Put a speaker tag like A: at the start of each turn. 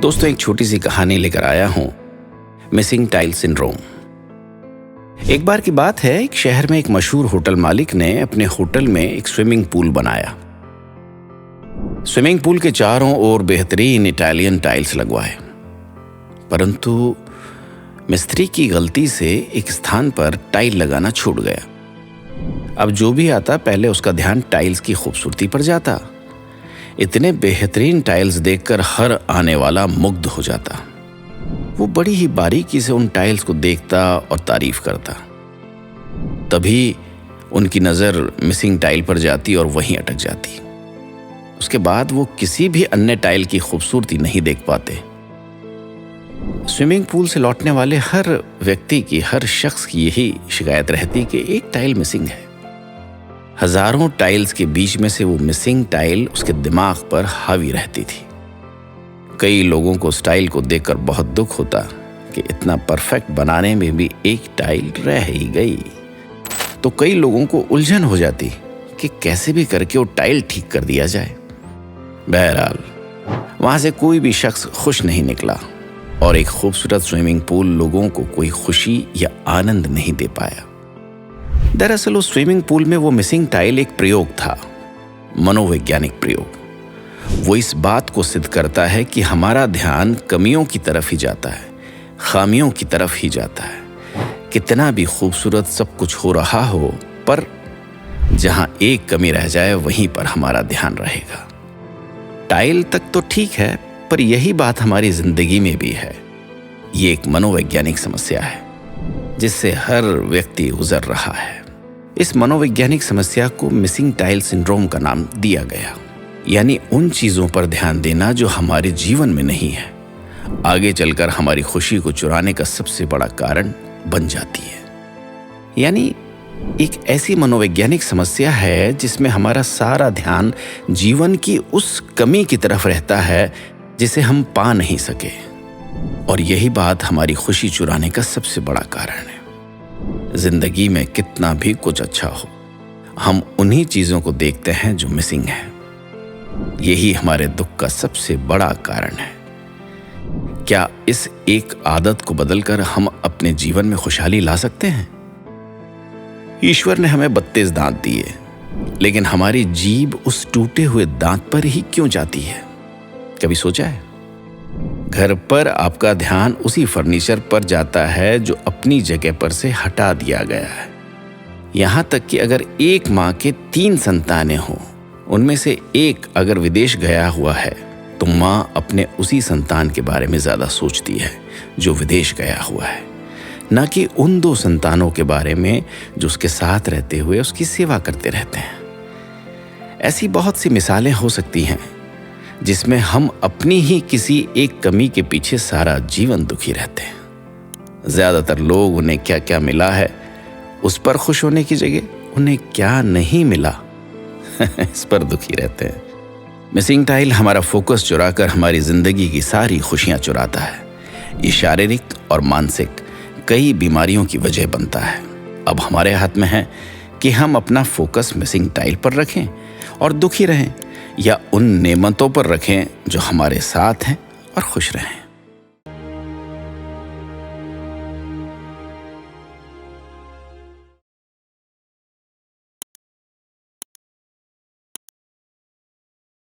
A: दोस्तों, एक छोटी सी कहानी लेकर आया हूं, मिसिंग टाइल सिंड्रोम। एक बार की बात है, एक शहर में एक मशहूर होटल मालिक ने अपने होटल में एक स्विमिंग पूल बनाया। स्विमिंग पूल के चारों ओर बेहतरीन इटालियन टाइल्स लगवाए, परंतु मिस्त्री की गलती से एक स्थान पर टाइल लगाना छूट गया। अब जो भी आता पहले उसका ध्यान टाइल्स की खूबसूरती पर जाता। इतने बेहतरीन टाइल्स देखकर हर आने वाला मुग्ध हो जाता। वो बड़ी ही बारीकी से उन टाइल्स को देखता और तारीफ करता। तभी उनकी नज़र मिसिंग टाइल पर जाती और वहीं अटक जाती। उसके बाद वो किसी भी अन्य टाइल की खूबसूरती नहीं देख पाते। स्विमिंग पूल से लौटने वाले हर व्यक्ति की, हर शख्स की यही शिकायत रहती कि एक टाइल मिसिंग है। हजारों टाइल्स के बीच में से वो मिसिंग टाइल उसके दिमाग पर हावी रहती थी। कई लोगों को उस टाइल को देखकर बहुत दुख होता कि इतना परफेक्ट बनाने में भी एक टाइल रह ही गई। तो कई लोगों को उलझन हो जाती कि कैसे भी करके वो टाइल ठीक कर दिया जाए। बहरहाल वहां से कोई भी शख्स खुश नहीं निकला और एक खूबसूरत स्विमिंग पूल लोगों को कोई खुशी या आनंद नहीं दे पाया। दरअसल उस स्विमिंग पूल में वो मिसिंग टाइल एक प्रयोग था, मनोवैज्ञानिक प्रयोग। वो इस बात को सिद्ध करता है कि हमारा ध्यान कमियों की तरफ ही जाता है, खामियों की तरफ ही जाता है। कितना भी खूबसूरत सब कुछ हो रहा हो, पर जहां एक कमी रह जाए वहीं पर हमारा ध्यान रहेगा। टाइल तक तो ठीक है, पर यही बात हमारी जिंदगी में भी है। ये एक मनोवैज्ञानिक समस्या है जिससे हर व्यक्ति गुजर रहा है। इस मनोवैज्ञानिक समस्या को मिसिंग टाइल सिंड्रोम का नाम दिया गया, यानी उन चीजों पर ध्यान देना जो हमारे जीवन में नहीं है, आगे चलकर हमारी खुशी को चुराने का सबसे बड़ा कारण बन जाती है। यानी एक ऐसी मनोवैज्ञानिक समस्या है जिसमें हमारा सारा ध्यान जीवन की उस कमी की तरफ रहता है जिसे हम पा नहीं सके, और यही बात हमारी खुशी चुराने का सबसे बड़ा कारण है। जिंदगी में कितना भी कुछ अच्छा हो, हम उन्हीं चीजों को देखते हैं जो मिसिंग है। यही हमारे दुख का सबसे बड़ा कारण है। क्या इस एक आदत को बदलकर हम अपने जीवन में खुशहाली ला सकते हैं? ईश्वर ने हमें 32 दांत दिए, लेकिन हमारी जीभ उस टूटे हुए दांत पर ही क्यों जाती है? कभी सोचा है? घर पर आपका ध्यान उसी फर्नीचर पर जाता है जो अपनी जगह पर से हटा दिया गया है। यहां तक कि अगर एक मां के 3 संतानें हों, उनमें से एक अगर विदेश गया हुआ है, तो मां अपने उसी संतान के बारे में ज्यादा सोचती है जो विदेश गया हुआ है, न कि उन 2 संतानों के बारे में जो उसके साथ रहते हुए उसकी सेवा करते रहते हैं। ऐसी बहुत सी मिसालें हो सकती हैं जिसमें हम अपनी ही किसी एक कमी के पीछे सारा जीवन दुखी रहते हैं। ज्यादातर लोग उन्हें क्या क्या मिला है उस पर खुश होने की जगह उन्हें क्या नहीं मिला इस पर दुखी रहते हैं। मिसिंग टाइल हमारा फोकस चुराकर हमारी जिंदगी की सारी खुशियां चुराता है। ये शारीरिक और मानसिक कई बीमारियों की वजह बनता है। अब हमारे हाथ में है कि हम अपना फोकस मिसिंग टाइल पर रखें और दुखी रहें, या उन नेमतों पर रखें जो हमारे साथ हैं और खुश रहें।